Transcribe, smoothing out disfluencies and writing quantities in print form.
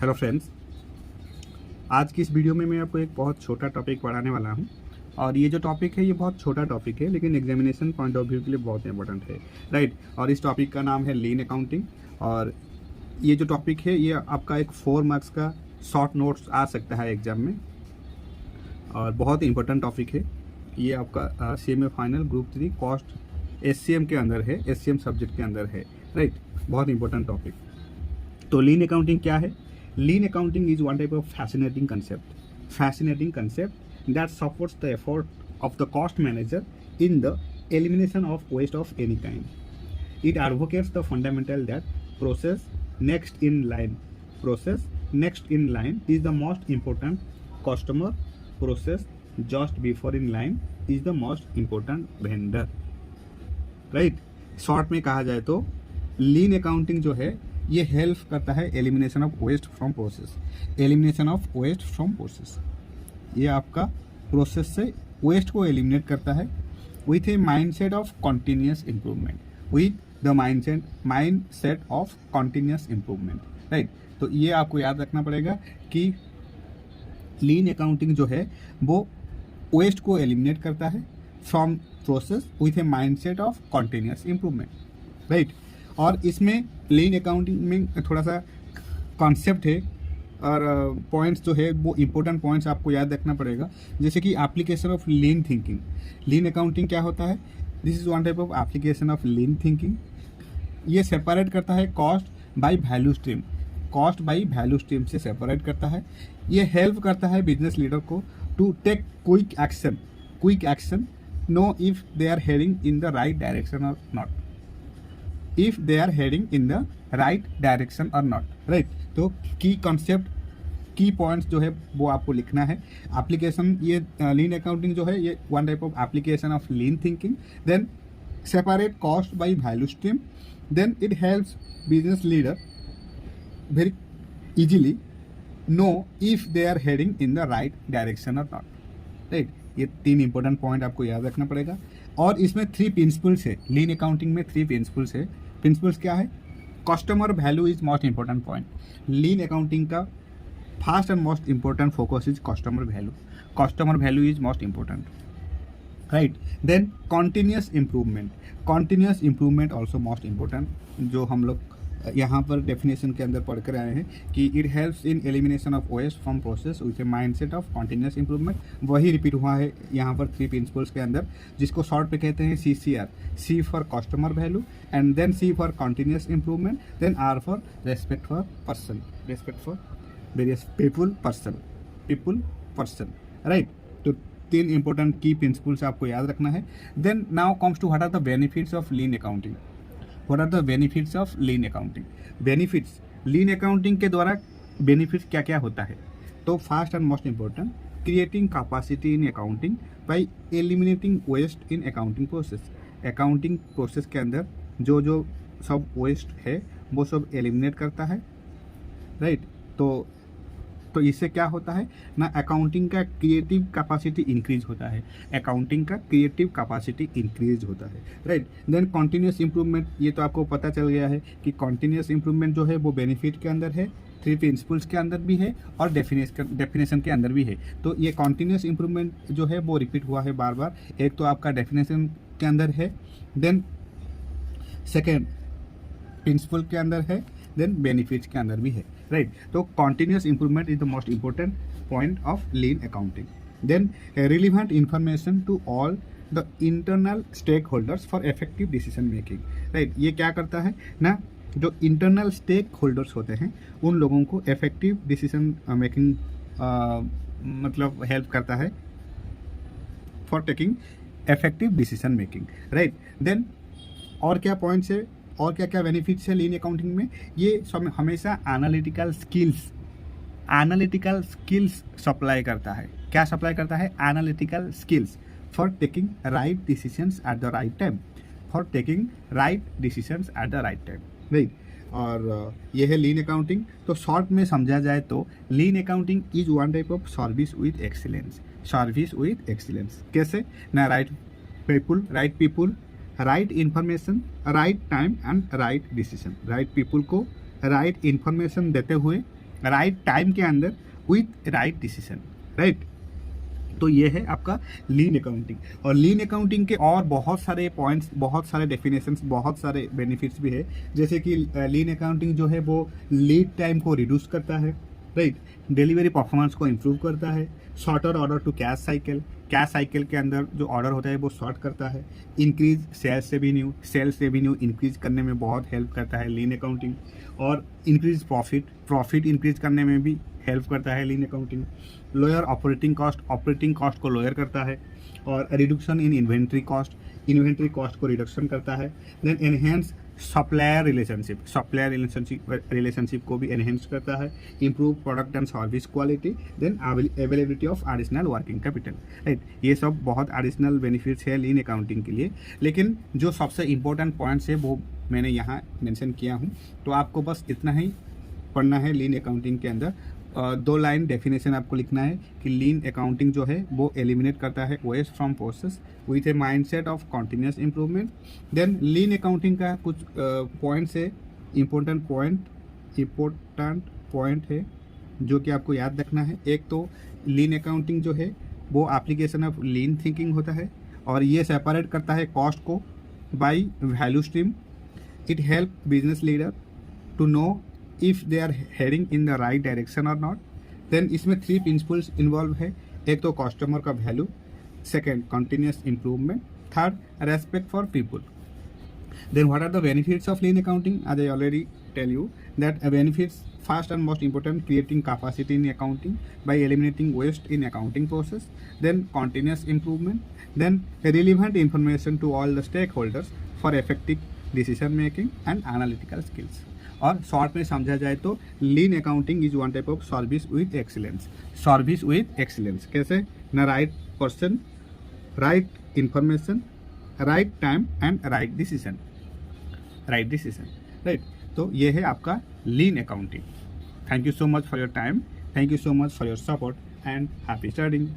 Hello friends, आज की इस वीडियो में मैं आपको एक बहुत छोटा टॉपिक पढ़ाने वाला हूं। और ये जो टॉपिक है ये बहुत छोटा टॉपिक है, लेकिन एग्जामिनेशन पॉइंट ऑफ व्यू के लिए बहुत इंपॉर्टेंट है, राइट। और इस टॉपिक का नाम है लीन अकाउंटिंग। और ये जो टॉपिक है ये आपका एक 4 मार्क्स का शॉर्ट नोट्स आ सकता है एग्जाम में, और बहुत ही इंपॉर्टेंट टॉपिक है ये। आपका CMA final group 3 cost SCM के अंदर है, SCM सब्जेक्ट के अंदर है, राइट। बहुत इंपॉर्टेंट टॉपिक। तो लीन अकाउंटिंग क्या है? Lean accounting is one type of fascinating concept that supports the effort of the cost manager in the elimination of waste of any kind. It advocates the fundamental that process next in line is the most important. Customer process just before in line is the most important vendor. Right? Short में कहा जाए तो lean accounting जो है ये help करता है elimination of waste from process. ये आपका प्रोसेस से वेस्ट को एलिमिनेट करता है with a mindset of continuous improvement, right. तो ये आपको याद रखना पड़ेगा कि लीन अकाउंटिंग जो है वो वेस्ट को एलिमिनेट करता है from process with a mindset of continuous improvement, right. और इसमें लीन अकाउंटिंग में थोड़ा सा कॉन्सेप्ट है और पॉइंट्स जो है वो इम्पोर्टेंट पॉइंट्स आपको याद रखना पड़ेगा, जैसे कि application of lean thinking. Lean accounting क्या होता है? This is one type of application of lean thinking. ये सेपरेट करता है कॉस्ट बाय वैल्यू स्ट्रीम से सेपरेट करता है। ये हेल्प करता है बिजनेस लीडर को to take quick action know if they are heading in the right direction or not, right. तो की कॉन्सेप्ट, की पॉइंट्स जो है वो आपको लिखना है। एप्लीकेशन, ये लीन अकाउंटिंग जो है ये one type of application of lean thinking. Then separate cost by value stream. Then it helps business leader very easily know if they are heading in the right direction or not, right. ये 3 important point आपको याद रखना पड़ेगा। और इसमें 3 principles है। लीन accounting में 3 principles है। प्रिंसिपल्स क्या है? Customer value is most important point. Lean accounting का first and most important focus is customer value is most important, right. Then continuous improvement also most important, जो हम लोग यहाँ पर डेफिनेशन के अंदर पढ़ कर आए हैं कि it helps in elimination of waste from process with a mindset of continuous improvement. वही रिपीट हुआ है यहाँ पर 3 प्रिंसिपल्स के अंदर, जिसको शॉर्ट पे कहते हैं CCR। C for customer value, and then C for continuous improvement, then R for respect for various people, right. तो 3 इंपॉर्टेंट की प्रिंसिपल्स आपको याद रखना है। Then now comes to what are the benefits of lean accounting. Benefits lean accounting के द्वारा benefits क्या क्या होता है? तो first and most important, creating capacity in accounting by eliminating waste in accounting process के अंदर जो सब वेस्ट है वो सब एलिमिनेट करता है, राइट। तो इससे क्या होता है ना, अकाउंटिंग का क्रिएटिव कैपेसिटी इंक्रीज होता है, राइट। देन कॉन्टिन्यूस इंप्रूवमेंट, ये तो आपको पता चल गया है कि कॉन्टिन्यूस इंप्रूवमेंट जो है वो बेनिफिट के अंदर है, 3 प्रिंसिपल्स के अंदर भी है और डेफिनेशन के अंदर भी है। तो ये कॉन्टिन्यूस इंप्रूवमेंट जो है वो रिपीट हुआ है बार बार। एक तो आपका डेफिनेशन के अंदर है, देन सेकेंड प्रिंसिपल के अंदर है, देन बेनिफिट्स के अंदर भी है, राइट। तो continuous improvement is the most important point of lean accounting. Then relevant information to all the internal stakeholders for effective decision making, right. ये क्या करता है ना, जो इंटरनल स्टेक होल्डर्स होते हैं उन लोगों को इफेक्टिव डिसीजन मेकिंग मतलब हेल्प करता है for taking effective decision making, right. Then और क्या पॉइंट्स है और क्या क्या बेनिफिट्स है लीन अकाउंटिंग में? ये सब हमेशा एनालिटिकल स्किल्स सप्लाई करता है। क्या सप्लाई करता है? Analytical skills for taking right decisions at the right time, right. और ये है लीन अकाउंटिंग। तो शॉर्ट में समझा जाए तो lean accounting is one type of service with excellence. कैसे ना, right people, right information, right time and right decision. Right people को राइट इन्फॉर्मेशन देते हुए राइट टाइम के अंदर विथ राइट डिसीजन, राइट। तो ये है आपका लीन अकाउंटिंग। और लीन अकाउंटिंग के और बहुत सारे पॉइंट्स, बहुत सारे डेफिनेशंस, बहुत सारे बेनिफिट्स भी है। जैसे कि लीन अकाउंटिंग जो है वो लीड टाइम को रिड्यूस करता है, राइट। डिलीवरी परफॉर्मेंस को इम्प्रूव करता है। Shorter order to cash cycle, cash cycle के अंदर जो ऑर्डर होता है वो शॉर्ट करता है। इंक्रीज सेल्स रेवेन्यू इंक्रीज करने में बहुत हेल्प करता है लीन अकाउंटिंग। और इंक्रीज प्रॉफिट इंक्रीज करने में भी हेल्प करता है लीन अकाउंटिंग। लोअर ऑपरेटिंग कॉस्ट को लोअर करता है। और रिडक्शन इन इन्वेंट्री कॉस्ट को रिडक्शन करता है। देन एनहेंस सप्लायर रिलेशनशिप को भी एनहेंस करता है। Improve product and service quality. Then availability of additional working capital, right. ये सब बहुत एडिशनल बेनिफिट्स है लीन अकाउंटिंग के लिए। लेकिन जो सबसे इम्पोर्टेंट पॉइंट्स है वो मैंने यहाँ मेंशन किया हूँ। तो आपको बस इतना ही पढ़ना है लीन अकाउंटिंग के अंदर। 2 लाइन डेफिनेशन आपको लिखना है कि लीन अकाउंटिंग जो है वो एलिमिनेट करता है waste from process with a mindset of continuous improvement. Then lean accounting का कुछ पॉइंट्स है, इम्पोर्टेंट पॉइंट है जो कि आपको याद रखना है। एक तो लीन अकाउंटिंग जो है वो एप्लीकेशन ऑफ लीन थिंकिंग होता है और ये सेपरेट करता है कॉस्ट को by value stream. It help business leader to know if they are heading in the right direction or not. then इसमें 3 principles इन्वॉल्व है। एक तो कस्टमर का value, second continuous improvement, third respect for people. then what are the benefits of lean accounting? as I already tell you that benefits, first and most important, creating capacity in accounting by eliminating waste in accounting process. then continuous improvement, then relevant information to all the stakeholders for effective decision making and analytical skills. और short में समझा जाए तो lean accounting is one type of service with excellence. कैसे? ना right person, right information, right time and right decision, right. तो ये है आपका lean accounting. Thank you so much for your time, thank you so much for your support and happy studying.